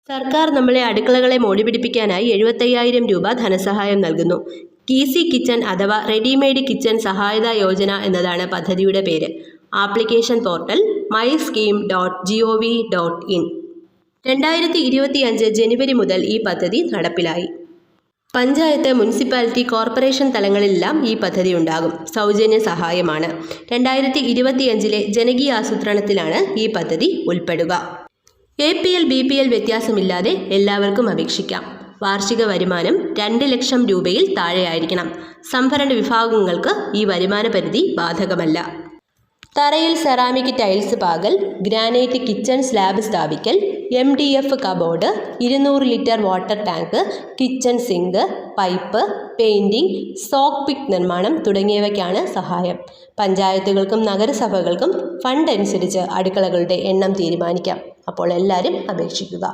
സർക്കാർ നമ്മളെ അടുക്കളകളെ മോടി പിടിപ്പിക്കാനായി 75,000 രൂപ ധനസഹായം നൽകുന്നു. ഈസി കിച്ചൺ അഥവാ റെഡിമെയ്ഡ് കിച്ചൺ സഹായതാ യോജന എന്നതാണ് പദ്ധതിയുടെ പേര്. Application portal myscheme.gov.in. 2025 ജനുവരി മുതൽ ഈ പദ്ധതി നടപ്പിലായി. പഞ്ചായത്ത്, മുനിസിപ്പാലിറ്റി, കോർപ്പറേഷൻ തലങ്ങളിലെല്ലാം ഈ പദ്ധതി ഉണ്ടാകും. സൗജന്യ സഹായമാണ്. 2025 ജനകീയാസൂത്രണത്തിലാണ് ഈ പദ്ധതി ഉൾപ്പെടുക. APL BPL വ്യത്യാസമില്ലാതെ എല്ലാവർക്കും അപേക്ഷിക്കാം. വാർഷിക വരുമാനം 2 ലക്ഷം രൂപയിൽ താഴെയായിരിക്കണം. സംഭരണ വിഭാഗങ്ങൾക്ക് ഈ വരുമാന പരിധി ബാധകമല്ല. തറയിൽ സെറാമിക് ടൈൽസ് പാകൽ, ഗ്രാനൈറ്റ് കിച്ചൺ സ്ലാബ് സ്ഥാപിക്കൽ, MDF cupboard, 200 litre water tank, kitchen sink, pipe, painting, soak pit നിർമ്മാണം തുടങ്ങിയവയ്ക്കാണ് സഹായം. പഞ്ചായത്തുകൾക്കും നഗരസഭകൾക്കും ഫണ്ട് അനുസരിച്ച് അടുക്കളകളുടെ എണ്ണം തീരുമാനിക്കാം. അപ്പോൾ എല്ലാവരും അപേക്ഷിക്കുക.